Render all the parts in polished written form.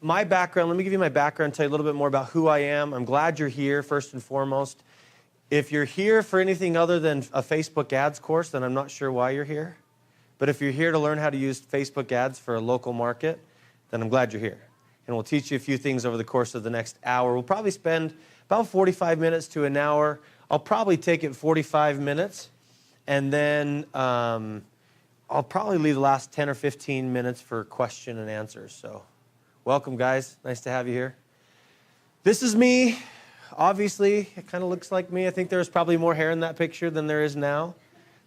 my background, let me give you my background, tell you a little bit more about who I am. I'm glad you're here, first and foremost. If you're here for anything other than a Facebook ads course, then I'm not sure why you're here. But if you're here to learn how to use Facebook ads for a local market, then I'm glad you're here. And we'll teach you a few things over the course of the next hour. We'll probably spend about 45 minutes to an hour. I'll probably take it 45 minutes, and then I'll probably leave the last 10 or 15 minutes for question and answers. So welcome, guys. Nice to have you here. This is me. Obviously, it kind of looks like me. I think there was probably more hair in that picture than there is now.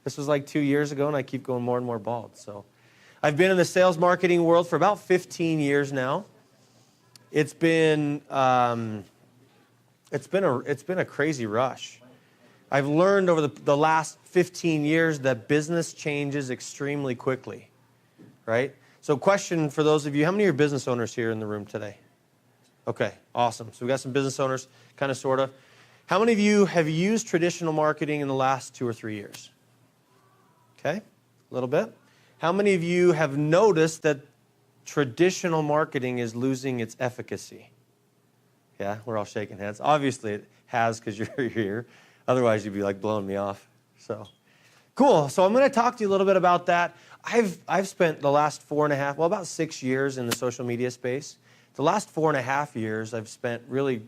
This was like 2 years ago, and I keep going more and more bald. So I've been in the sales marketing world for about 15 years now. It's been a crazy rush. I've learned over the last 15 years that business changes extremely quickly, right? So question for those of you, how many are business owners here in the room today? Okay, awesome. So we got some business owners, kind of, sort of. How many of you have used traditional marketing in the last 2 or 3 years? Okay, a little bit. How many of you have noticed that traditional marketing is losing its efficacy? Yeah, we're all shaking heads. Obviously it has, because you're here. Otherwise you'd be like blowing me off. So cool. So I'm going to talk to you a little bit about that. I've spent the last about 6 years in the social media space. The last 4.5 years I've spent really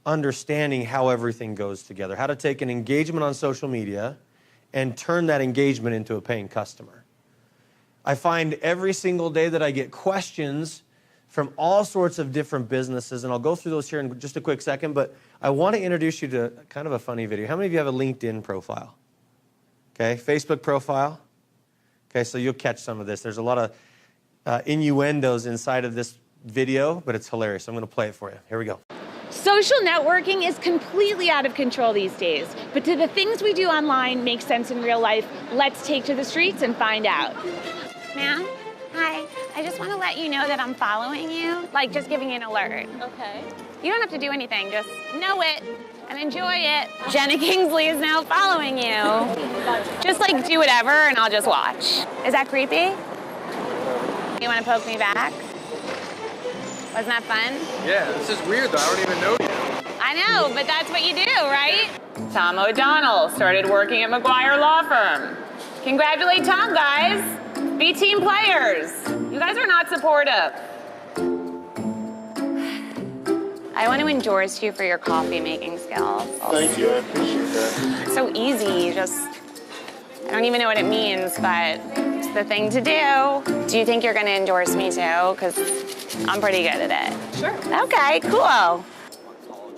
understanding how everything goes together, how to take an engagement on social media and turn that engagement into a paying customer. I find every single day that I get questions from all sorts of different businesses, and I'll go through those here in just a quick second, but I want to introduce you to kind of a funny video. How many of you have a LinkedIn profile? Okay, Facebook profile? Okay, so you'll catch some of this. There's a lot of innuendos inside of this video, but it's hilarious. I'm going to play it for you. Here we go. Social networking is completely out of control these days, but do the things we do online make sense in real life? Let's take to the streets and find out. Ma'am, hi. I just want to let you know that I'm following you, like just giving you an alert. Okay. You don't have to do anything, just know it and enjoy it. Jenna Kingsley is now following you. Just like do whatever and I'll just watch. Is that creepy? You want to poke me back? Wasn't that fun? Yeah, this is weird though, I don't even know you. I know, but that's what you do, right? Tom O'Donnell started working at McGuire Law Firm. Congratulate Tom, guys. Be team players. You guys are not supportive. I want to endorse you for your coffee making skills. Thank you, I appreciate that. So easy, I don't even know what it means, but it's the thing to do. Do you think you're going to endorse me too? Because I'm pretty good at it. Sure. Okay, cool.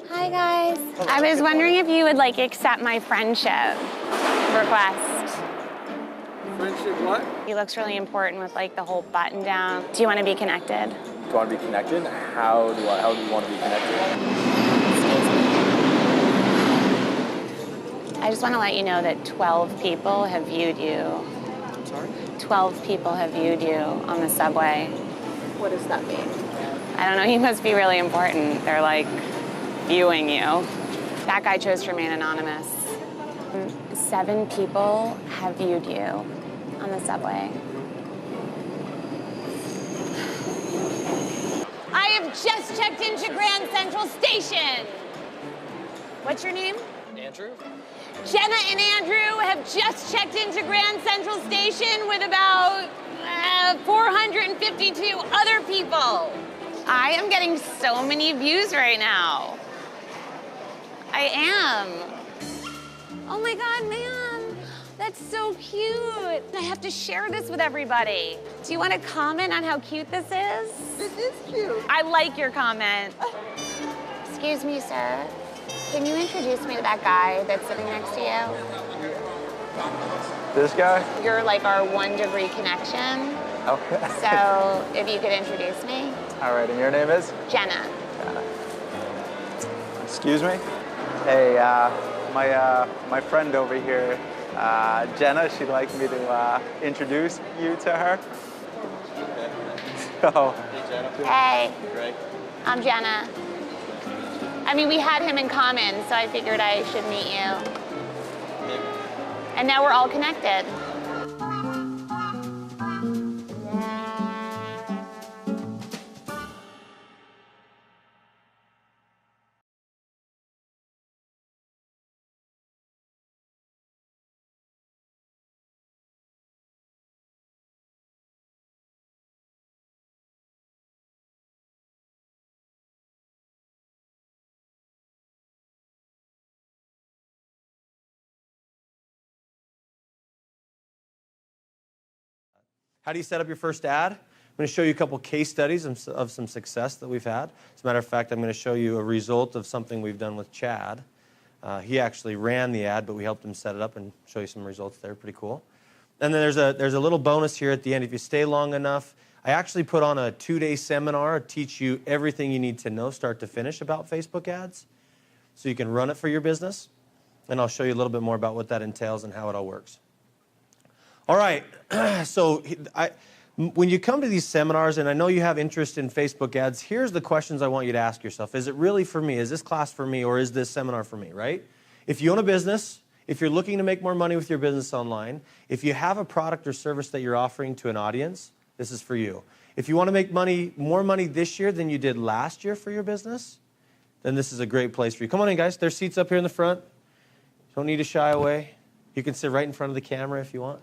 Hi, guys. I was wondering if you would accept my friendship request. Friendship what? He looks really important with the whole button down. Do you want to be connected? Do you want to be connected? How do you want to be connected? I just want to let you know that 12 people have viewed you. I'm sorry? 12 people have viewed you on the subway. What does that mean? I don't know, you must be really important. They're viewing you. That guy chose to remain anonymous. 7 people have viewed you on the subway. I have just checked into Grand Central Station. What's your name? Andrew? Jenna and Andrew have just checked into Grand Central Station with about 452 other people. I am getting so many views right now. I am. Oh my God, man. That's so cute. I have to share this with everybody. Do you want to comment on how cute this is? This is cute. I like your comment. Excuse me, sir. Can you introduce me to that guy that's sitting next to you? This guy? You're our 1-degree connection. Okay. So if you could introduce me. All right, and your name is? Jenna. Excuse me? Hey, my friend over here, Jenna, she'd like me to introduce you to her. So, Hey, Jenna. Hey, Greg. I'm Jenna. I mean, we had him in common, so I figured I should meet you. And now we're all connected. How do you set up your first ad? I'm going to show you a couple case studies of some success that we've had. As a matter of fact, I'm going to show you a result of something we've done with Chad. He actually ran the ad, but we helped him set it up and show you some results there. Pretty cool. And then there's a little bonus here at the end. If you stay long enough, I actually put on a 2-day seminar to teach you everything you need to know, start to finish, about Facebook ads, so you can run it for your business. And I'll show you a little bit more about what that entails and how it all works. All right, so when you come to these seminars, and I know you have interest in Facebook ads, here's the questions I want you to ask yourself. Is it really for me? Is this class for me, or is this seminar for me, right? If you own a business, if you're looking to make more money with your business online, if you have a product or service that you're offering to an audience, this is for you. If you want to make more money this year than you did last year for your business, then this is a great place for you. Come on in, guys. There's seats up here in the front. Don't need to shy away. You can sit right in front of the camera if you want.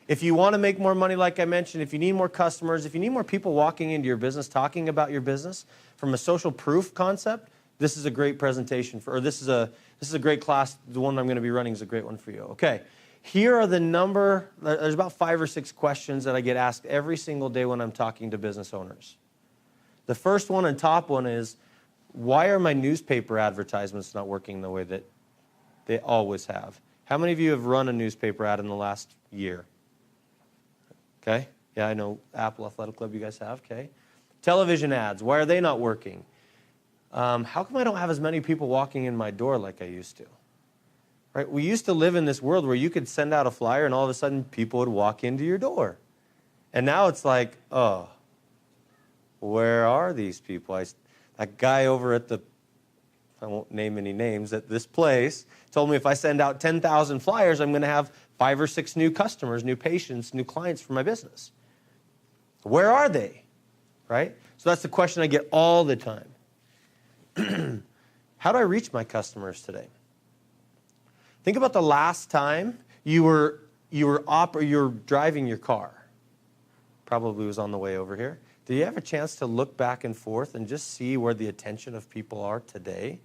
If you want to make more money, like I mentioned, if you need more customers, if you need more people walking into your business, talking about your business from a social proof concept, this is a great presentation this is a great class. The one I'm going to be running is a great one for you. Okay. Here are there's about 5 or 6 questions that I get asked every single day when I'm talking to business owners. The first one and top one is, why are my newspaper advertisements not working the way that they always have? How many of you have run a newspaper ad in the last year? Okay. Yeah, I know Apple Athletic Club, you guys have. Okay. Television ads, why are they not working? How come I don't have as many people walking in my door like I used to? Right? We used to live in this world where you could send out a flyer and all of a sudden people would walk into your door. And now it's like, oh, where are these people? That guy over at I won't name any names, at this place told me if I send out 10,000 flyers, I'm going to have 5 or 6 new customers, new patients, new clients for my business. Where are they? Right? So that's the question I get all the time. How do I reach my customers today? Think about the last time you were driving your car. Probably was on the way over here. Do you have a chance to look back and forth and just see where the attention of people are today?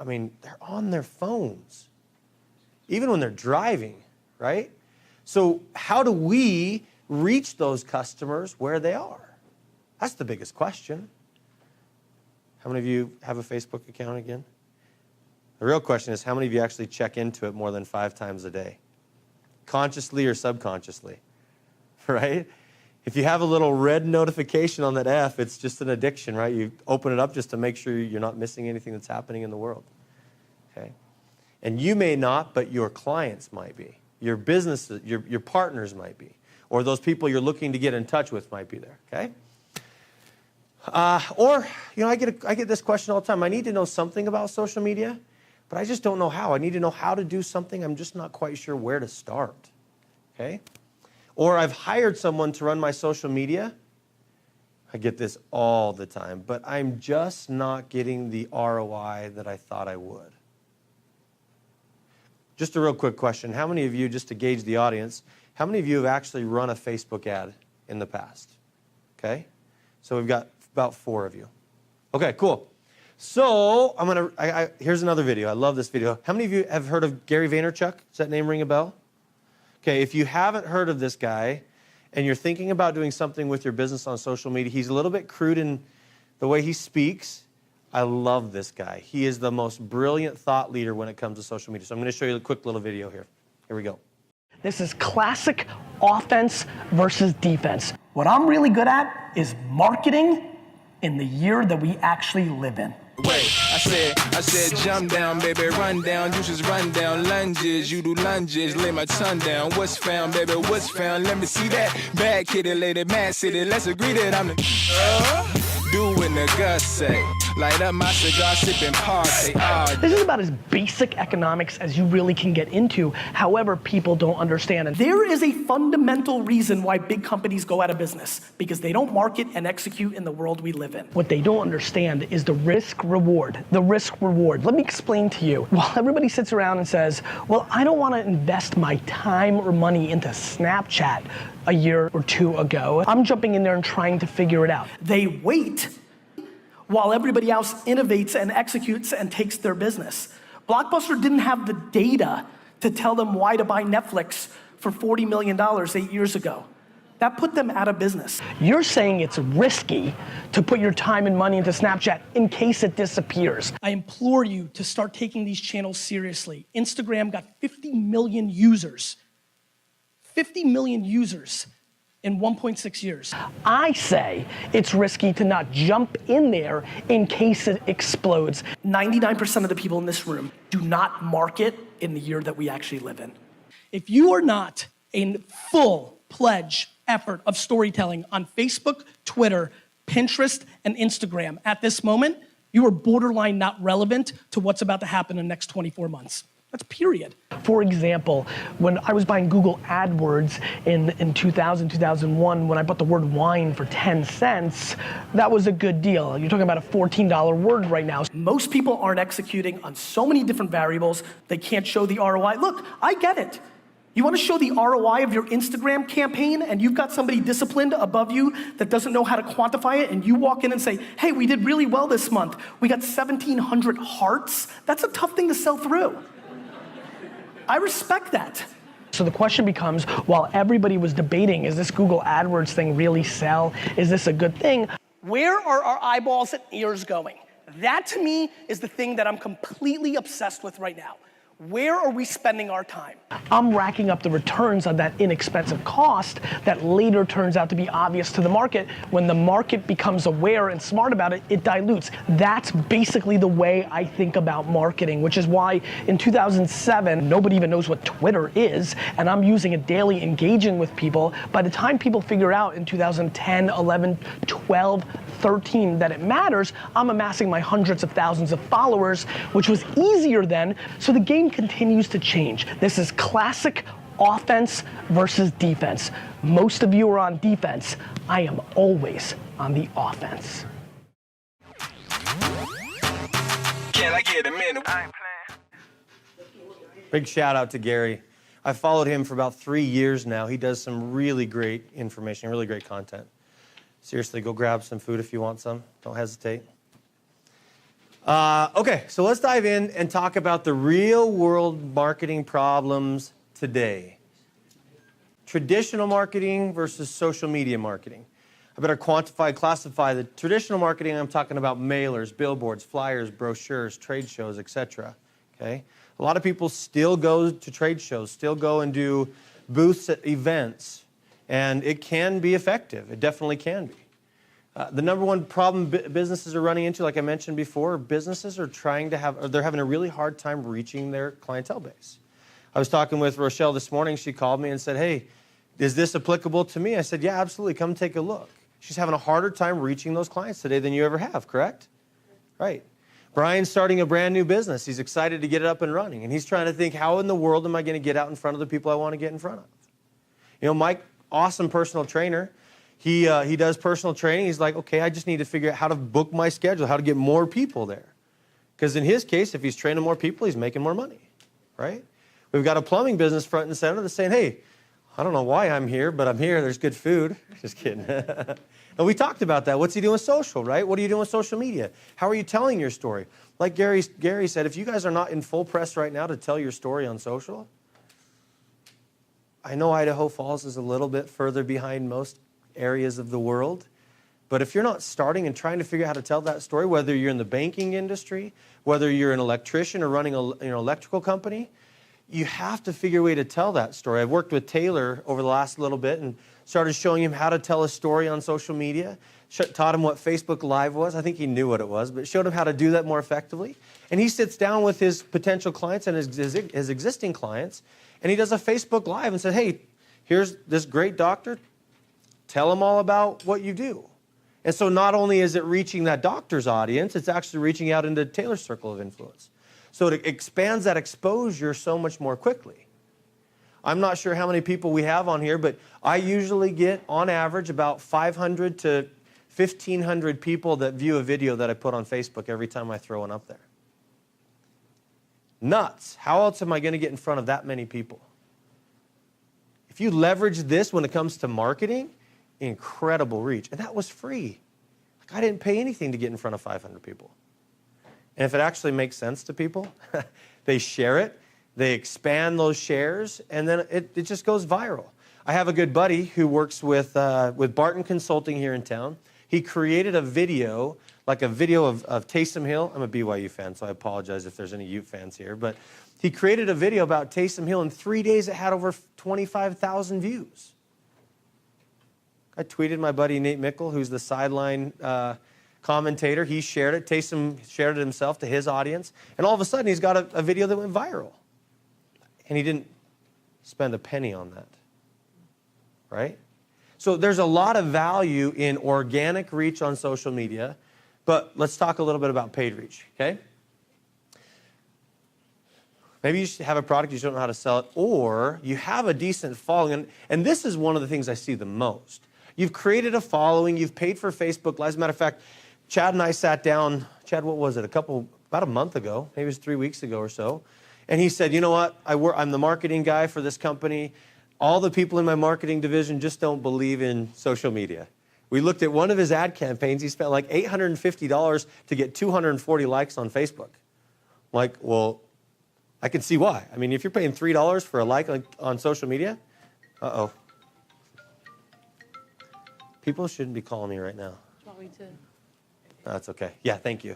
I mean, they're on their phones, even when they're driving, right? So how do we reach those customers where they are? That's the biggest question. How many of you have a Facebook account again? The real question is, how many of you actually check into it more than 5 times a day? Consciously or subconsciously, right? If you have a little red notification on that F, it's just an addiction, right? You open it up just to make sure you're not missing anything that's happening in the world, okay? And you may not, but your clients might be. Your business, your partners might be. Or those people you're looking to get in touch with might be there, okay? Or, I get this question all the time. I need to know something about social media, but I just don't know how. I need to know how to do something. I'm just not quite sure where to start, okay? Or I've hired someone to run my social media. I get this all the time, but I'm just not getting the ROI that I thought I would. Just a real quick question. How many of you, just to gauge the audience, how many of you have actually run a Facebook ad in the past? Okay? So we've got about 4 of you. Okay, cool. So here's another video. I love this video. How many of you have heard of Gary Vaynerchuk? Does that name ring a bell? Okay, if you haven't heard of this guy and you're thinking about doing something with your business on social media, he's a little bit crude in the way he speaks. I love this guy. He is the most brilliant thought leader when it comes to social media. So I'm going to show you a quick little video here. Here we go. This is classic offense versus defense. What I'm really good at is marketing in the year that we actually live in. Wait, I said, jump down, baby, run down, you just run down, lunges, you do lunges, lay my tongue down, what's found, baby, what's found, let me see that, bad kitty, lady, mad city, let's agree that I'm the, doing the Gus say, light up my cigar, sipping party, This is about as basic economics as you really can get into, however, people don't understand it. There is a fundamental reason why big companies go out of business, because they don't market and execute in the world we live in. What they don't understand is the risk reward. The risk reward. Let me explain to you. While everybody sits around and says, well, I don't want to invest my time or money into Snapchat a year or 2 ago, I'm jumping in there and trying to figure it out. They wait while everybody else innovates and executes and takes their business. Blockbuster didn't have the data to tell them why to buy Netflix for $40 million 8 years ago. That put them out of business. You're saying it's risky to put your time and money into Snapchat in case it disappears. I implore you to start taking these channels seriously. Instagram got 50 million users. 50 million users in 1.6 years. I say it's risky to not jump in there in case it explodes. 99% of the people in this room do not market in the year that we actually live in. If you are not in full pledge effort of storytelling on Facebook, Twitter, Pinterest, and Instagram at this moment, you are borderline not relevant to what's about to happen in the next 24 months. That's period. For example, when I was buying Google AdWords in 2000, 2001, when I bought the word wine for 10 cents, that was a good deal. You're talking about a $14 word right now. Most people aren't executing on so many different variables, they can't show the ROI. Look, I get it. You want to show the ROI of your Instagram campaign and you've got somebody disciplined above you that doesn't know how to quantify it and you walk in and say, hey, we did really well this month. We got 1,700 hearts. That's a tough thing to sell through. I respect that. So the question becomes, while everybody was debating, is this Google AdWords thing really sell? Is this a good thing? Where are our eyeballs and ears going? That to me is the thing that I'm completely obsessed with right now. Where are we spending our time? I'm racking up the returns on that inexpensive cost that later turns out to be obvious to the market. When the market becomes aware and smart about it, it dilutes. That's basically the way I think about marketing, which is why in 2007, nobody even knows what Twitter is, and I'm using it daily, engaging with people. By the time people figure out in 2010, 11, 12, 13 that it matters, I'm amassing my hundreds of thousands of followers, which was easier then, so the game continues to change. This is classic offense versus defense. Most of you are on defense. I am always on the offense. Can I get a minute? Big shout out to Gary. I followed him for about 3 years now. He does some really great information, really great content. Seriously, go grab some food if you want some. Don't hesitate. Okay, so let's dive in and talk about the real world marketing problems today. Traditional marketing versus social media marketing. I better quantify, classify the traditional marketing. I'm talking about mailers, billboards, flyers, brochures, trade shows, etc. Okay, a lot of people still go to trade shows, still go and do booths at events, and it can be effective. It definitely can be. The number one problem businesses are running into, like I mentioned before, businesses are they're having a really hard time reaching their clientele base. I was talking with Rochelle this morning. She called me and said, hey, is this applicable to me? I said, yeah, absolutely. Come take a look. She's having a harder time reaching those clients today than you ever have, correct? Right. Brian's starting a brand new business. He's excited to get it up and running. And he's trying to think, how in the world am I going to get out in front of the people I want to get in front of? You know, Mike, awesome personal trainer. He does personal training. He's like, okay, I just need to figure out how to book my schedule, how to get more people there. Because in his case, if he's training more people, he's making more money, right? We've got a plumbing business front and center that's saying, hey, I don't know why I'm here, but I'm here. There's good food. Just kidding. And we talked about that. What's he doing with social, right? What are you doing with social media? How are you telling your story? Like Gary said, if you guys are not in full press right now to tell your story on social, I know Idaho Falls is a little bit further behind most areas of the world, but if you're not starting and trying to figure out how to tell that story, whether you're in the banking industry, whether you're an electrician or running an electrical company, you have to figure a way to tell that story. I've worked with Taylor over the last little bit and started showing him how to tell a story on social media, taught him what Facebook Live was. I think he knew what it was, but showed him how to do that more effectively. And he sits down with his potential clients and his existing clients, and he does a Facebook Live and said, hey, here's this great doctor. Tell them all about what you do. And so not only is it reaching that doctor's audience, it's actually reaching out into Taylor's circle of influence. So it expands that exposure so much more quickly. I'm not sure how many people we have on here, but I usually get, on average, about 500 to 1,500 people that view a video that I put on Facebook every time I throw one up there. Nuts. How else am I going to get in front of that many people? If you leverage this when it comes to marketing, incredible reach. And that was free. Like, I didn't pay anything to get in front of 500 people. And if it actually makes sense to people, they share it, They expand those shares, and then it just goes viral. I have a good buddy who works with Barton Consulting here in town. He created a video, like a video of Taysom Hill. I'm a BYU fan, so I apologize if there's any Ute fans here. But he created a video about Taysom Hill. In 3 days, it had over 25,000 views. I tweeted my buddy Nate Mickle, who's the sideline commentator. He shared it. Taysom shared it himself to his audience. And all of a sudden, he's got a video that went viral. And he didn't spend a penny on that, right? So there's a lot of value in organic reach on social media, but let's talk a little bit about paid reach, okay? Maybe you should have a product, you just don't know how to sell it, or you have a decent following, and this is one of the things I see the most. You've created a following, you've paid for Facebook Live. As a matter of fact, Chad and I sat down, Chad, what was it, about a month ago, maybe it was 3 weeks ago or so, and he said, you know what, I'm the marketing guy for this company. All the people in my marketing division just don't believe in social media. We looked at one of his ad campaigns. He spent like $850 to get 240 likes on Facebook. Like, well, I can see why. I mean, if you're paying $3 for a like on social media, uh-oh. People shouldn't be calling me right now. Want me to? No, that's okay. Yeah, thank you.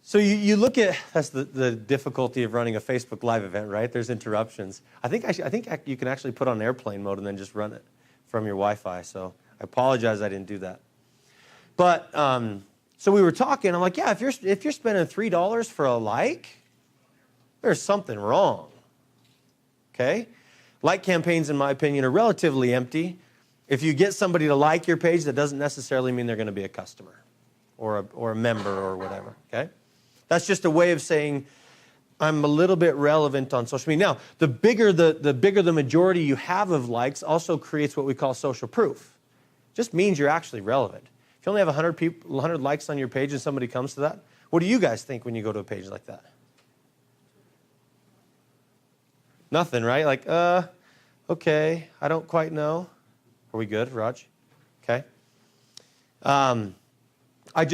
So you look at, that's the difficulty of running a Facebook Live event, right? There's interruptions. I think you can actually put on airplane mode and then just run it from your Wi-Fi. So I apologize I didn't do that. But so we were talking. I'm like, yeah, if you're spending $3 for a like, there's something wrong. Okay? Like campaigns, in my opinion, are relatively empty. If you get somebody to like your page, that doesn't necessarily mean they're going to be a customer or a member or whatever. Okay? That's just a way of saying I'm a little bit relevant on social media. Now, the bigger the majority you have of likes also creates what we call social proof. Just means you're actually relevant. If you only have 100 likes on your page and somebody comes to that, what do you guys think when you go to a page like that? Nothing, right? Like, okay, I don't quite know. Are we good, Raj? Okay. I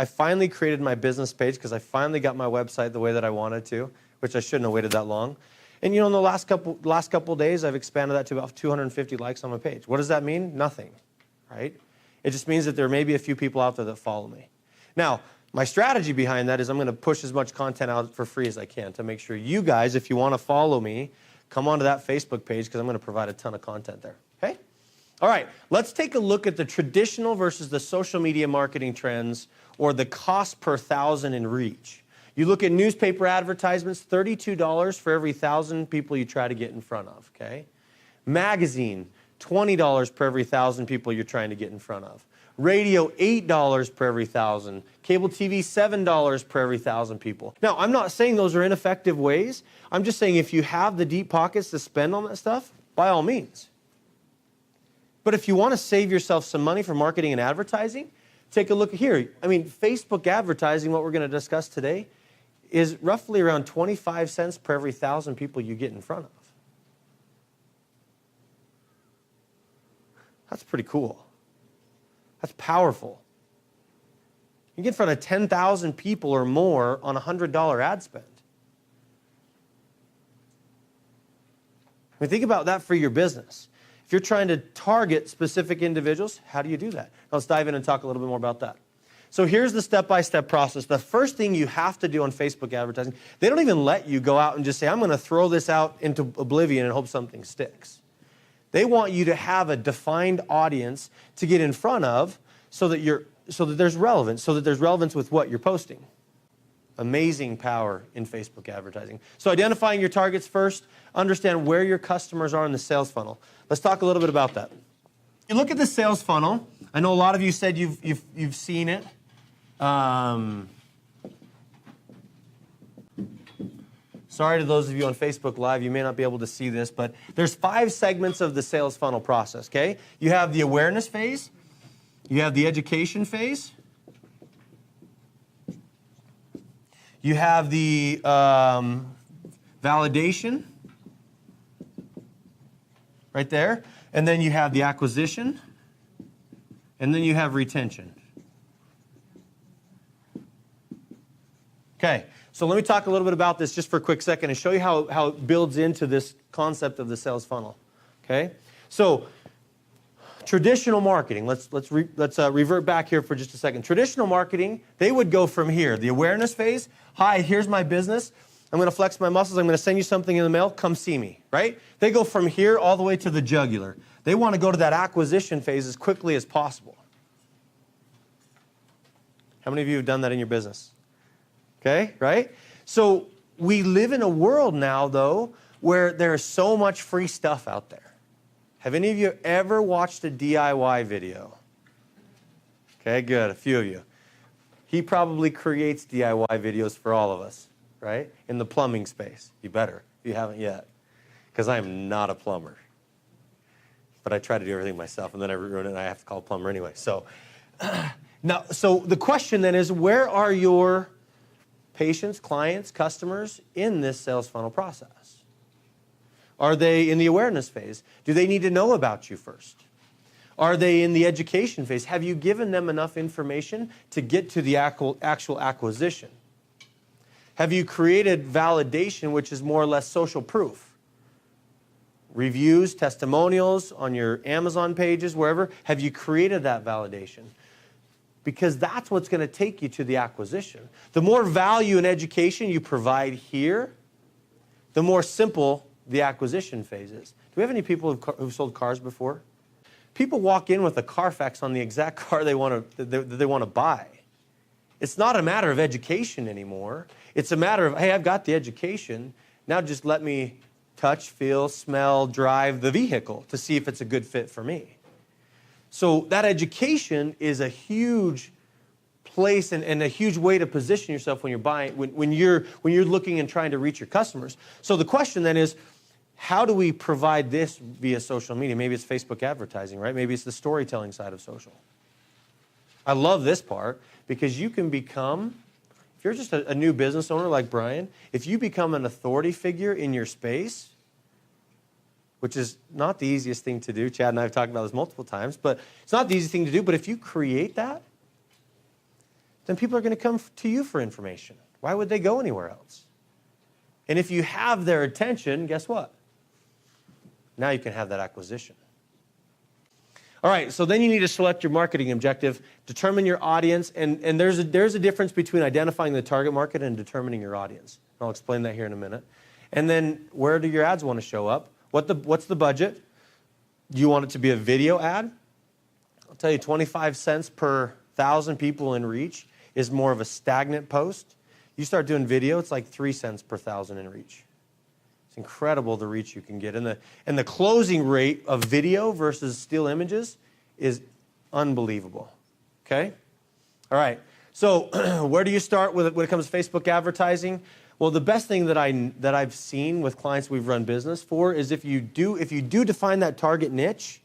finally created my business page because I finally got my website the way that I wanted to, which I shouldn't have waited that long. And in the last couple of days, I've expanded that to about 250 likes on my page. What does that mean? Nothing, right? It just means that there may be a few people out there that follow me. Now, my strategy behind that is I'm going to push as much content out for free as I can to make sure you guys, if you want to follow me, come onto that Facebook page because I'm going to provide a ton of content there, okay? All right, let's take a look at the traditional versus the social media marketing trends or the cost per thousand in reach. You look at newspaper advertisements, $32 for every 1,000 people you try to get in front of, okay? Magazine, $20 per every 1,000 people you're trying to get in front of. Radio, $8 per every 1,000. Cable TV, $7 per every 1,000 people. Now, I'm not saying those are ineffective ways. I'm just saying if you have the deep pockets to spend on that stuff, by all means. But if you want to save yourself some money for marketing and advertising, take a look here. I mean, Facebook advertising, what we're going to discuss today, is roughly around 25 cents per every 1,000 people you get in front of. That's pretty cool. That's powerful. You get in front of 10,000 people or more on a $100 ad spend. I mean, think about that for your business. If you're trying to target specific individuals, how do you do that? Now, let's dive in and talk a little bit more about that. So here's the step-by-step process. The first thing you have to do on Facebook advertising, they don't even let you go out and just say, I'm going to throw this out into oblivion and hope something sticks. They want you to have a defined audience to get in front of so that there's relevance, so that there's relevance with what you're posting. Amazing power in Facebook advertising. So identifying your targets first, understand where your customers are in the sales funnel. Let's talk a little bit about that. You look at the sales funnel. I know a lot of you said you've seen it. Sorry to those of you on Facebook Live, you may not be able to see this, but there's 5 segments of the sales funnel process, okay? You have the awareness phase, you have the education phase, you have the validation, right there, and then you have the acquisition, and then you have retention. Okay, So let me talk a little bit about this just for a quick second and show you how it builds into this concept of the sales funnel. Okay? So traditional marketing, let's revert back here for just a second. Traditional marketing, they would go from here, the awareness phase. Hi, here's my business. I'm going to flex my muscles. I'm going to send you something in the mail. Come see me, right? They go from here all the way to the jugular. They want to go to that acquisition phase as quickly as possible. How many of you have done that in your business? Okay, right? So we live in a world now, though, where there's so much free stuff out there. Have any of you ever watched a DIY video? Okay, good, a few of you. He probably creates DIY videos for all of us, right? In the plumbing space. You better, if you haven't yet. Because I am not a plumber. But I try to do everything myself, and then I ruin it, and I have to call a plumber anyway. So, now, so the question then is, where are your patients, clients, customers in this sales funnel process? Are they in the awareness phase? Do they need to know about you first? Are they in the education phase? Have you given them enough information to get to the actual acquisition? Have you created validation, which is more or less social proof? Reviews, testimonials on your Amazon pages, wherever. Have you created that validation? Because that's what's going to take you to the acquisition. The more value and education you provide here, the more simple the acquisition phase is. Do we have any people who've sold cars before? People walk in with a Carfax on the exact car they want to buy. It's not a matter of education anymore. It's a matter of, hey, I've got the education. Now just let me touch, feel, smell, drive the vehicle to see if it's a good fit for me. So that education is a huge place and a huge way to position yourself when you're buying, when you're looking and trying to reach your customers. So the question then is, how do we provide this via social media? Maybe it's Facebook advertising, right? Maybe it's the storytelling side of social. I love this part because you can become, if you're just a new business owner like Brian, if you become an authority figure in your space, which is not the easiest thing to do. Chad and I have talked about this multiple times, but it's not the easiest thing to do. But if you create that, then people are going to come to you for information. Why would they go anywhere else? And if you have their attention, guess what? Now you can have that acquisition. All right, so then you need to select your marketing objective, determine your audience, and there's a difference between identifying the target market and determining your audience. I'll explain that here in a minute. And then where do your ads want to show up? What's the budget? Do you want it to be a video ad? I'll tell you, 25 cents per 1,000 people in reach is more of a stagnant post. You start doing video, it's like 3 cents per 1,000 in reach. It's incredible the reach you can get. And the closing rate of video versus still images is unbelievable. Okay? All right. So where do you start when it comes to Facebook advertising? Well, the best thing that I've seen with clients we've run business for is if you do define that target niche,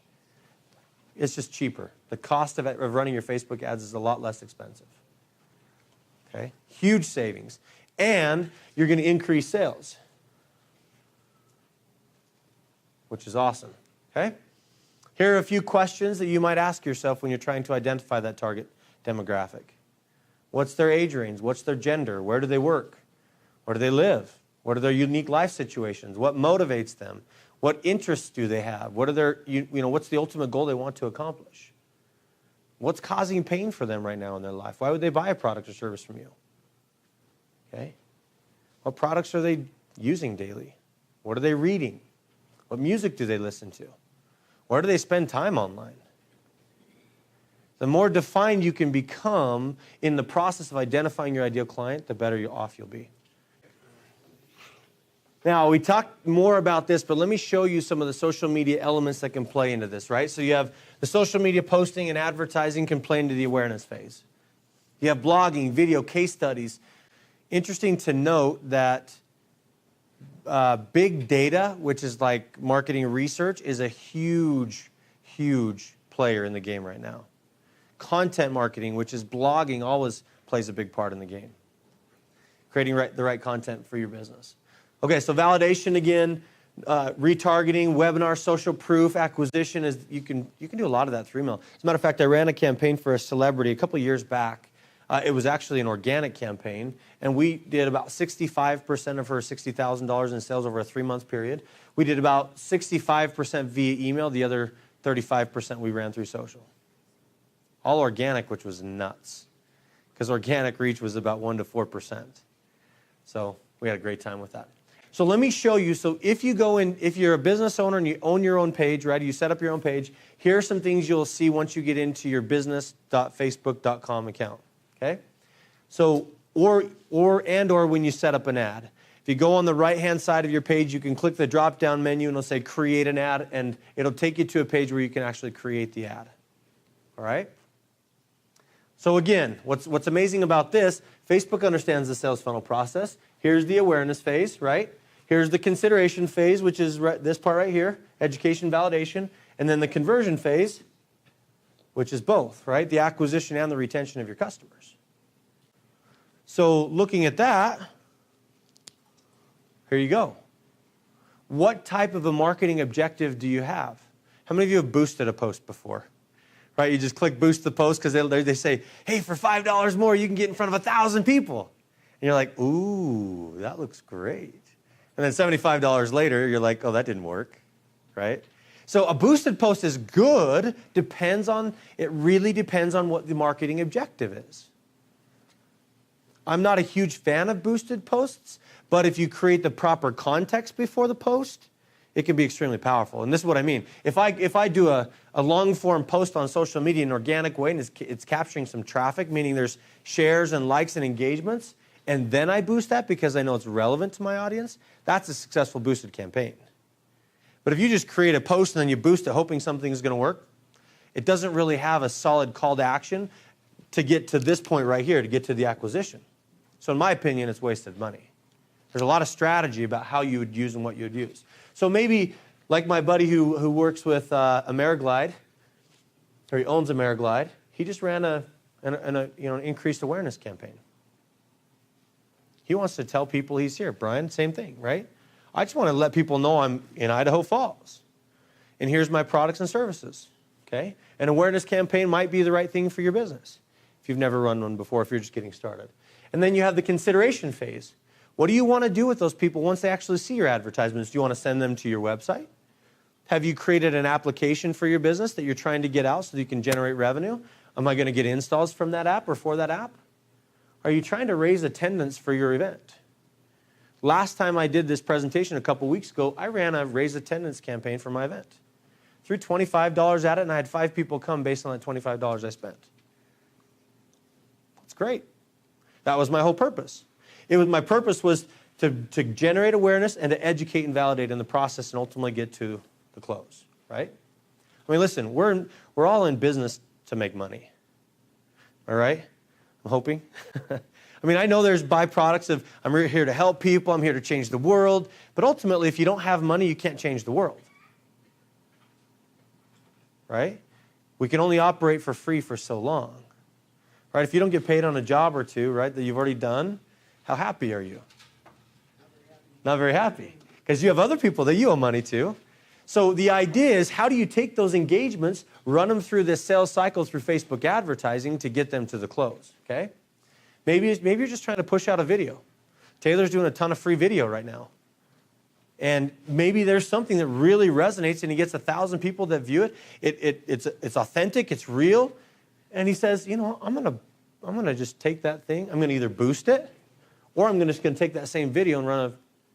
it's just cheaper. The cost of running your Facebook ads is a lot less expensive. Okay? Huge savings. And you're going to increase sales, which is awesome. Okay? Here are a few questions that you might ask yourself when you're trying to identify that target demographic. What's their age range? What's their gender? Where do they work? Where do they live? What are their unique life situations? What motivates them? What interests do they have? What are their, what's the ultimate goal they want to accomplish? What's causing pain for them right now in their life? Why would they buy a product or service from you? Okay? What products are they using daily? What are they reading? What music do they listen to? Where do they spend time online? The more defined you can become in the process of identifying your ideal client, the better off you'll be. Now, we talked more about this, but let me show you some of the social media elements that can play into this, right? So you have the social media posting and advertising can play into the awareness phase. You have blogging, video, case studies. Interesting to note that big data, which is like marketing research, is a huge, huge player in the game right now. Content marketing, which is blogging, always plays a big part in the game. Creating the right content for your business. Okay, so validation again, retargeting, webinar, social proof, acquisition, is you can do a lot of that through email. As a matter of fact, I ran a campaign for a celebrity a couple of years back. It was actually an organic campaign, and we did about 65% of her $60,000 in sales over a 3-month period. We did about 65% via email. The other 35% we ran through social. All organic, which was nuts, because organic reach was about 1 to 4%. So we had a great time with that. So let me show you. So if you go in, if you're a business owner and you own your own page, right? You set up your own page. Here are some things you'll see once you get into your business.facebook.com account. Okay. So or when you set up an ad. If you go on the right-hand side of your page, you can click the drop-down menu and it'll say create an ad, and it'll take you to a page where you can actually create the ad. All right. So again, what's amazing about this, Facebook understands the sales funnel process. Here's the awareness phase, right? Here's the consideration phase, which is this part right here, education, validation, and then the conversion phase, which is both, right? The acquisition and the retention of your customers. So looking at that, here you go. What type of a marketing objective do you have? How many of you have boosted a post before? Right, you just click boost the post because they say, hey, for $5 more, you can get in front of 1,000 people. And you're like, ooh, that looks great. And then $75 later, you're like, oh, that didn't work, right? So a boosted post is good, it really depends on what the marketing objective is. I'm not a huge fan of boosted posts, but if you create the proper context before the post, it can be extremely powerful. And this is what I mean. If I do a long-form post on social media in an organic way and it's capturing some traffic, meaning there's shares and likes and engagements, and then I boost that because I know it's relevant to my audience, that's a successful boosted campaign. But if you just create a post and then you boost it hoping something's going to work, it doesn't really have a solid call to action to get to this point right here, to get to the acquisition. So in my opinion, it's wasted money. There's a lot of strategy about how you would use and what you would use. So maybe, like my buddy who works with Ameriglide, or he owns Ameriglide, he just ran an increased awareness campaign. He wants to tell people he's here. Brian, same thing, right? I just want to let people know I'm in Idaho Falls, and here's my products and services. Okay, an awareness campaign might be the right thing for your business if you've never run one before, if you're just getting started. And then you have the consideration phase. What do you want to do with those people once they actually see your advertisements? Do you want to send them to your website? Have you created an application for your business that you're trying to get out so that you can generate revenue? Am I going to get installs from that app or for that app? Are you trying to raise attendance for your event? Last time I did this presentation a couple weeks ago, I ran a raise attendance campaign for my event. Threw $25 at it, and I had 5 people come based on that $25 I spent. That's great. That was my whole purpose. My purpose was to generate awareness and to educate and validate in the process and ultimately get to the close, right? I mean, listen, we're all in business to make money, all right? I'm hoping. I mean, I know there's byproducts of I'm here to help people, I'm here to change the world, but ultimately, if you don't have money, you can't change the world, right? We can only operate for free for so long, right? If you don't get paid on a job or two, right, that you've already done, how happy are you? Not very happy, because you have other people that you owe money to. So the idea is, how do you take those engagements, run them through this sales cycle through Facebook advertising to get them to the close, okay? Maybe you're just trying to push out a video. Taylor's doing a ton of free video right now. And maybe there's something that really resonates and he gets 1,000 people that view it. It's authentic, it's real. And he says, you know, I'm gonna just take that thing, I'm gonna either boost it, or I'm just gonna take that same video and run a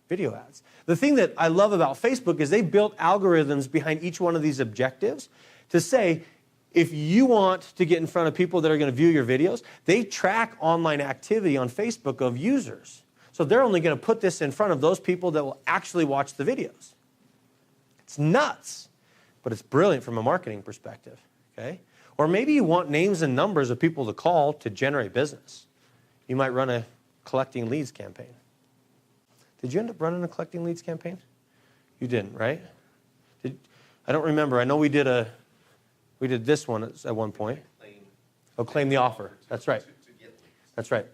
video ads. The thing that I love about Facebook is they built algorithms behind each one of these objectives to say, if you want to get in front of people that are going to view your videos, they track online activity on Facebook of users. So they're only going to put this in front of those people that will actually watch the videos. It's nuts, but it's brilliant from a marketing perspective, okay? Or maybe you want names and numbers of people to call to generate business. You might run a collecting leads campaign. Did you end up running a collecting leads campaign? You didn't, right? I don't remember. I know we did this one at one point. Claim the offer. That's right. That's right.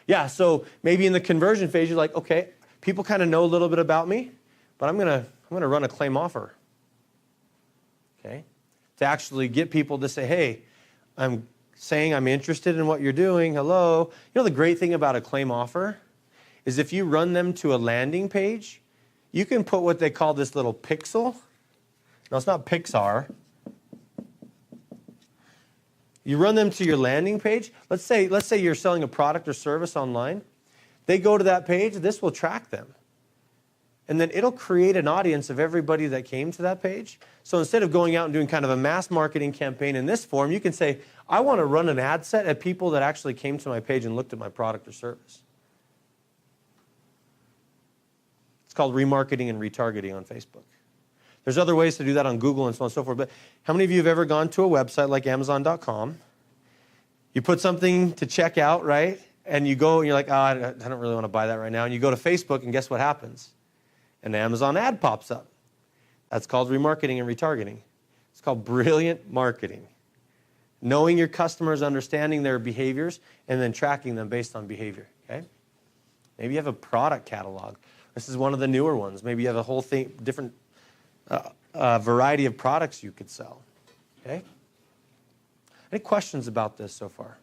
Yeah, so maybe in the conversion phase, you're like, okay, people kind of know a little bit about me, but I'm gonna run a claim offer. Okay? To actually get people to say, hey, I'm saying, I'm interested in what you're doing. Hello. You know, the great thing about a claim offer is if you run them to a landing page, you can put what they call this little pixel. No, it's not Pixar. You run them to your landing page. Let's say you're selling a product or service online. They go to that page, this will track them. And then it'll create an audience of everybody that came to that page. So instead of going out and doing kind of a mass marketing campaign in this form, you can say, I want to run an ad set at people that actually came to my page and looked at my product or service. It's called remarketing and retargeting on Facebook. There's other ways to do that on Google and so on and so forth. But how many of you have ever gone to a website like Amazon.com? You put something to check out, right? And you go and you're like, I don't really want to buy that right now. And you go to Facebook and guess what happens? An Amazon ad pops up. That's called remarketing and retargeting. It's called brilliant marketing. Knowing your customers, understanding their behaviors, and then tracking them based on behavior, okay? Maybe you have a product catalog. This is one of the newer ones. Maybe you have a whole thing, different variety of products you could sell, okay? Any questions about this so far?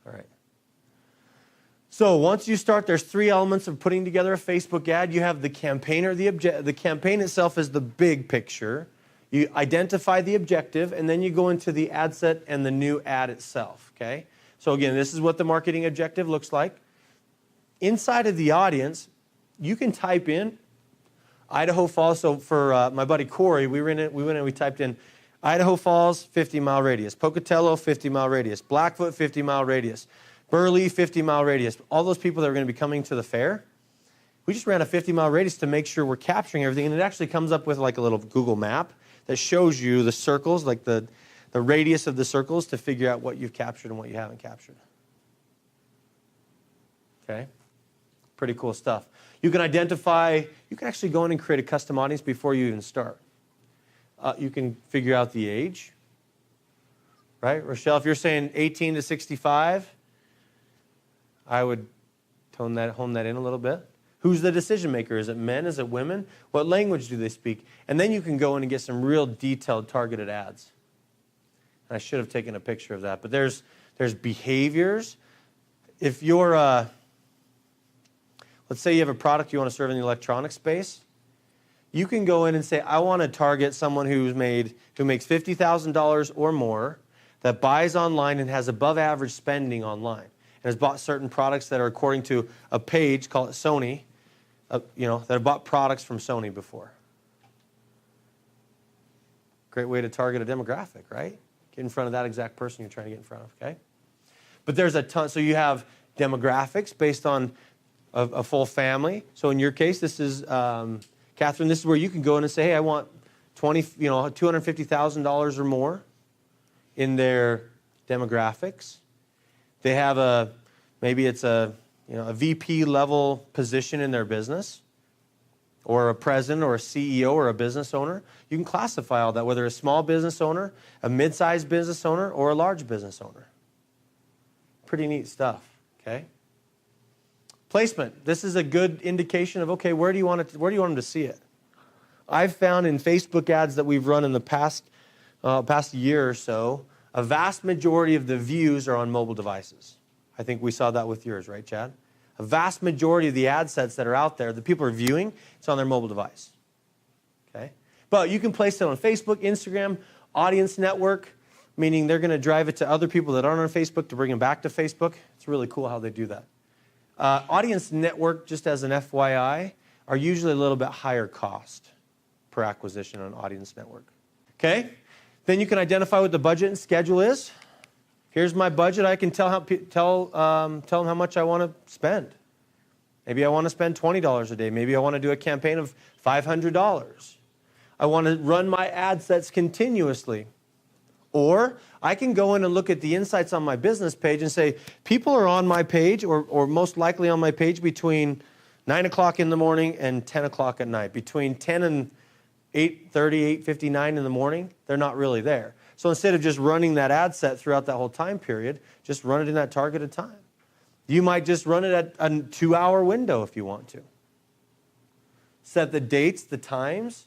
All right. So once you start, there's 3 elements of putting together a Facebook ad. You have the campaigner. The campaign itself is the big picture. You identify the objective, and then you go into the ad set and the new ad itself, okay? So again, this is what the marketing objective looks like. Inside of the audience, you can type in Idaho Falls. So for my buddy Corey, we went in and we typed in Idaho Falls, 50-mile radius. Pocatello, 50-mile radius. Blackfoot, 50-mile radius. Burley, 50-mile radius. All those people that are going to be coming to the fair, we just ran a 50-mile radius to make sure we're capturing everything. And it actually comes up with like a little Google map that shows you the circles, like the radius of the circles to figure out what you've captured and what you haven't captured. Okay? Pretty cool stuff. You can identify, you can actually go in and create a custom audience before you even start. You can figure out the age, right? Rochelle, if you're saying 18 to 65, I would hone that in a little bit. Who's the decision maker? Is it men? Is it women? What language do they speak? And then you can go in and get some real detailed targeted ads. And I should have taken a picture of that. But there's behaviors. If you're, let's say you have a product you want to serve in the electronic space, you can go in and say, I want to target someone who makes $50,000 or more, that buys online and has above average spending online, and has bought certain products that are according to a page, call it Sony, that have bought products from Sony before. Great way to target a demographic, right? Get in front of that exact person you're trying to get in front of, okay? But there's a ton. So you have demographics based on a full family. So in your case, this is, Catherine, this is where you can go in and say, hey, I want $250,000 or more in their demographics. They have maybe it's a VP level position in their business, or a president or a CEO or a business owner. You can classify all that, whether a small business owner, a mid-sized business owner, or a large business owner. Pretty neat stuff, okay? Placement. This is a good indication of, okay, where do you want them to see it? I've found in Facebook ads that we've run in the past year or so, a vast majority of the views are on mobile devices. I think we saw that with yours, right, Chad? A vast majority of the ad sets that are out there, the people are viewing, it's on their mobile device. Okay? But you can place it on Facebook, Instagram, audience network, meaning they're going to drive it to other people that aren't on Facebook to bring them back to Facebook. It's really cool how they do that. Audience network, just as an FYI, are usually a little bit higher cost per acquisition on audience network. Okay? Then you can identify what the budget and schedule is. Here's my budget. I can tell them how much I want to spend. Maybe I want to spend $20 a day. Maybe I want to do a campaign of $500. I want to run my ad sets continuously. Or I can go in and look at the insights on my business page and say, people are on my page, or most likely on my page, between 9 o'clock in the morning and 10 o'clock at night. Between 10 and 8:30, 8:59 in the morning, they're not really there. So instead of just running that ad set throughout that whole time period, just run it in that targeted time. You might just run it at a 2-hour window if you want to. Set the dates, the times,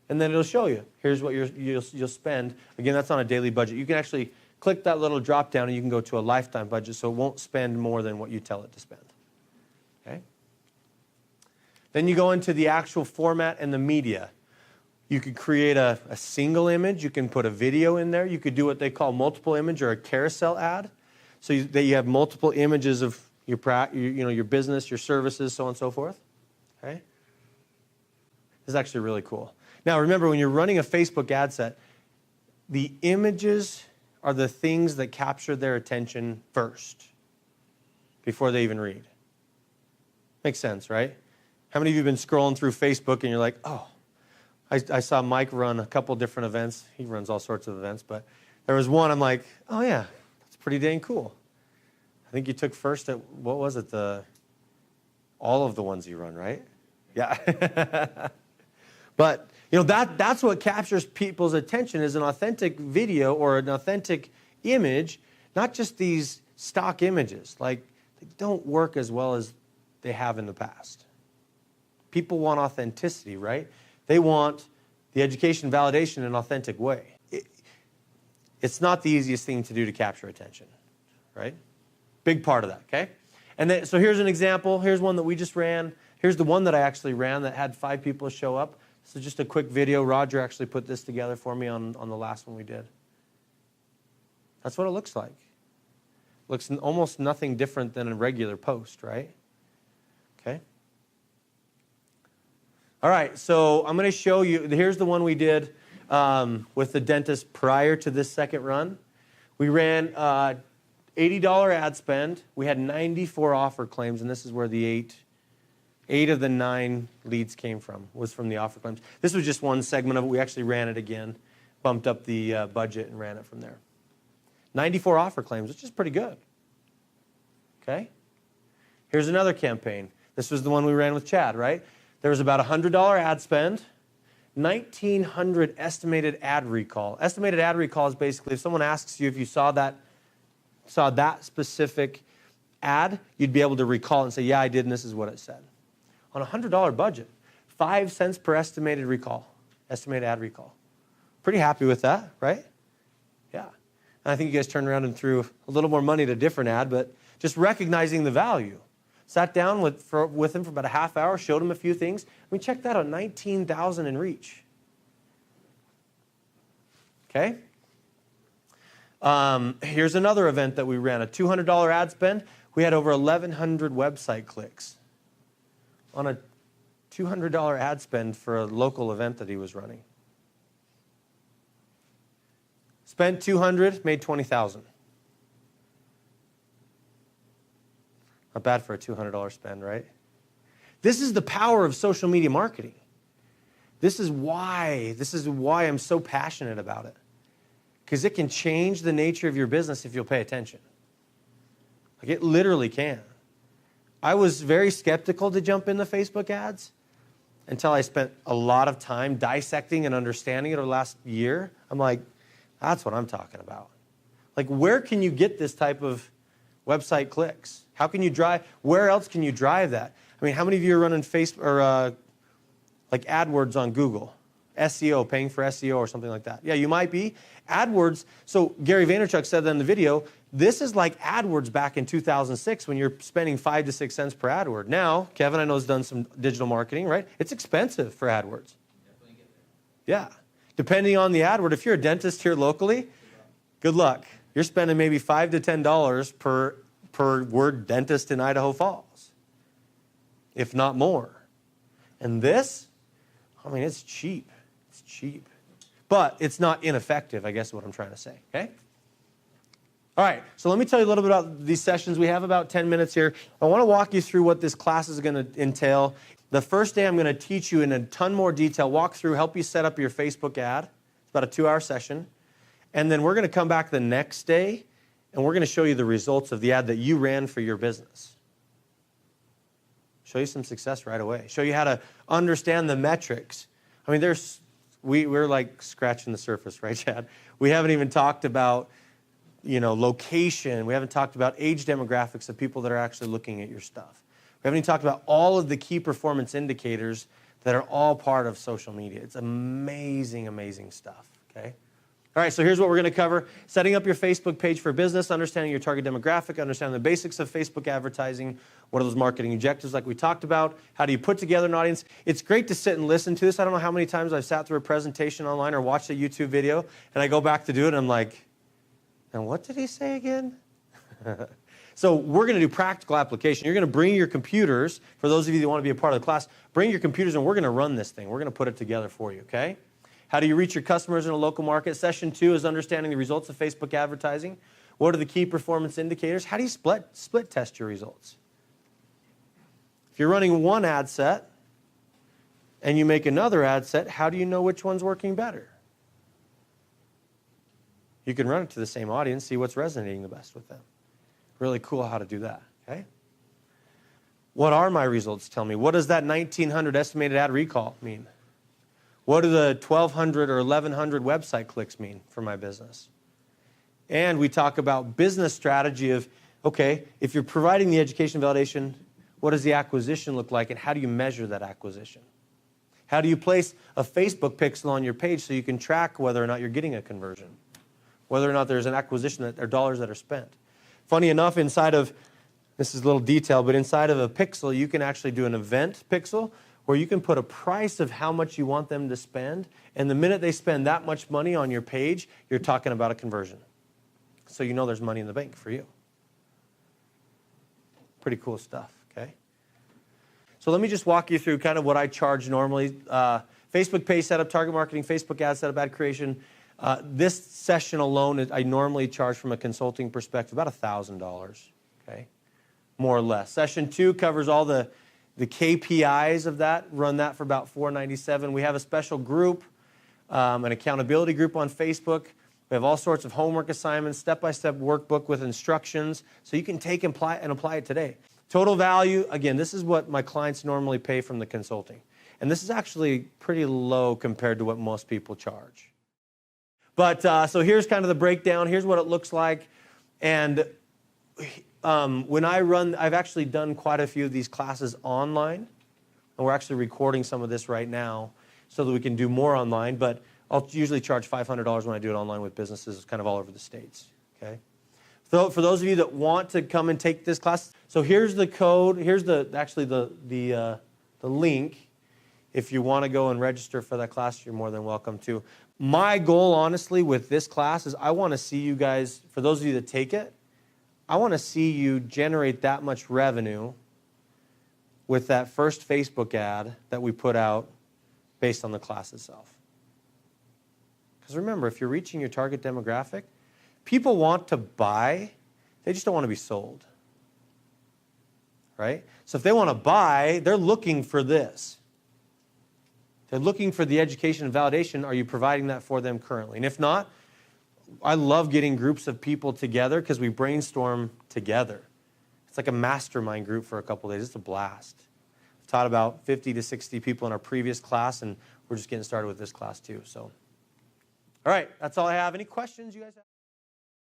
And then it'll show you, here's what you'll spend. Again, that's on a daily budget. You can actually click that little drop down and you can go to a lifetime budget, so it won't spend more than what you tell it to spend. Okay? Then you go into the actual format and the media. You could create a single image. You can put a video in there. You could do what they call multiple image or a carousel ad, so that you have multiple images of your business, your services, so on and so forth. Okay? This is actually really cool. Now, remember, when you're running a Facebook ad set, the images are the things that capture their attention first before they even read. Makes sense, right? How many of you have been scrolling through Facebook and you're like, oh, I saw Mike run a couple different events. He runs all sorts of events, but there was one I'm like, oh yeah, that's pretty dang cool. I think you took first at, what was it, all of the ones you run, right? Yeah. But, that's what captures people's attention, is an authentic video or an authentic image, not just these stock images. Like, they don't work as well as they have in the past. People want authenticity, right? They want the education validation in an authentic way. It's not the easiest thing to do to capture attention, right? Big part of that, okay? And then, so here's an example. Here's one that we just ran. Here's the one that I actually ran that had 5 people show up. So just a quick video. Roger actually put this together for me on the last one we did. That's what it looks like. Looks almost nothing different than a regular post, right? Okay. All right, so I'm going to show you. Here's the one we did with the dentist prior to this second run. We ran $80 ad spend. We had 94 offer claims, and this is where the 8 of the 9 leads came from, was from the offer claims. This was just one segment of it. We actually ran it again, bumped up the budget and ran it from there. 94 offer claims, which is pretty good. Okay? Here's another campaign. This was the one we ran with Chad, right? There was about $100 ad spend, 1,900 estimated ad recall. Estimated ad recall is basically if someone asks you if you saw that specific ad, you'd be able to recall and say, yeah, I did, and this is what it said. On a $100 budget, 5 cents per estimated ad recall. Pretty happy with that, right? Yeah. And I think you guys turned around and threw a little more money at a different ad, but just recognizing the value. Sat down with him for about a half hour, showed him a few things. I mean, check that out, 19,000 in reach. Okay? Here's another event that we ran, a $200 ad spend. We had over 1,100 website clicks on a $200 ad spend for a local event that he was running. Spent $200, made $20,000. Not bad for a $200 spend, right? This is the power of social media marketing. This is why I'm so passionate about it. Because it can change the nature of your business if you'll pay attention. Like, it literally can. I was very skeptical to jump into Facebook ads until I spent a lot of time dissecting and understanding it over the last year. I'm like, that's what I'm talking about. Like, where can you get this type of website clicks? How can you where else can you drive that? I mean, how many of you are running Facebook or like AdWords on Google? SEO, paying for SEO or something like that. Yeah, you might be. AdWords, so Gary Vaynerchuk said that in the video, this is like AdWords back in 2006 when you're spending 5 to 6 cents per AdWord. Now, Kevin, I know, has done some digital marketing, right? It's expensive for AdWords. Yeah. Depending on the AdWord, if you're a dentist here locally, good luck. You're spending maybe $5 to $10 per word dentist in Idaho Falls, if not more. And this, I mean, it's cheap. It's cheap. But it's not ineffective, I guess is what I'm trying to say, okay? All right, so let me tell you a little bit about these sessions. We have about 10 minutes here. I want to walk you through what this class is going to entail. The first day I'm going to teach you in a ton more detail, walk through, help you set up your Facebook ad. It's about a 2-hour session. And then we're going to come back the next day, and we're going to show you the results of the ad that you ran for your business. Show you some success right away. Show you how to understand the metrics. I mean, we're like scratching the surface, right, Chad? We haven't even talked about, location. We haven't talked about age demographics of people that are actually looking at your stuff. We haven't even talked about all of the key performance indicators that are all part of social media. It's amazing, amazing stuff, okay? All right, so here's what we're going to cover. Setting up your Facebook page for business, understanding your target demographic, understanding the basics of Facebook advertising, what are those marketing objectives like we talked about, how do you put together an audience. It's great to sit and listen to this. I don't know how many times I've sat through a presentation online or watched a YouTube video, and I go back to do it, and I'm like, and what did he say again? So we're going to do practical application. You're going to bring your computers, for those of you that want to be a part of the class, bring your computers, and we're going to run this thing. We're going to put it together for you, okay? How do you reach your customers in a local market? Session 2 is understanding the results of Facebook advertising. What are the key performance indicators? How do you split test your results? If you're running one ad set and you make another ad set, how do you know which one's working better? You can run it to the same audience, see what's resonating the best with them. Really cool how to do that, okay? What are my results? Tell me. What does that 1,900 estimated ad recall mean? What do the 1,200 or 1,100 website clicks mean for my business? And we talk about business strategy of, okay, if you're providing the education validation, what does the acquisition look like, and how do you measure that acquisition? How do you place a Facebook pixel on your page so you can track whether or not you're getting a conversion, whether or not there's an acquisition or dollars that are spent? Funny enough, inside of, this is a little detail, but inside of a pixel, you can actually do an event pixel where you can put a price of how much you want them to spend, and the minute they spend that much money on your page, you're talking about a conversion. So you know there's money in the bank for you. Pretty cool stuff, okay? So let me just walk you through kind of what I charge normally. Facebook page setup, target marketing, Facebook ad setup, ad creation. This session alone, I normally charge from a consulting perspective about $1,000, okay? More or less. Session 2 covers all the KPIs of that, run that for about $497. We have a special group, an accountability group on Facebook. We have all sorts of homework assignments, step-by-step workbook with instructions, so you can take and apply it today. Total value, again, this is what my clients normally pay from the consulting. And this is actually pretty low compared to what most people charge. But so here's kind of the breakdown. Here's what it looks like. And when I run, I've actually done quite a few of these classes online. And we're actually recording some of this right now so that we can do more online. But I'll usually charge $500 when I do it online with businesses kind of all over the States. Okay. So for those of you that want to come and take this class, so here's the code. Here's the link. If you want to go and register for that class, you're more than welcome to. My goal, honestly, with this class is I want to see you guys, for those of you that take it, I want to see you generate that much revenue with that first Facebook ad that we put out based on the class itself. Because remember, if you're reaching your target demographic, people want to buy, they just don't want to be sold. Right? So if they want to buy, they're looking for this. They're looking for the education and validation. Are you providing that for them currently? And if not, I love getting groups of people together because we brainstorm together. It's like a mastermind group for a couple of days. It's a blast. I've taught about 50 to 60 people in our previous class, and we're just getting started with this class too. So, all right, that's all I have. Any questions you guys have?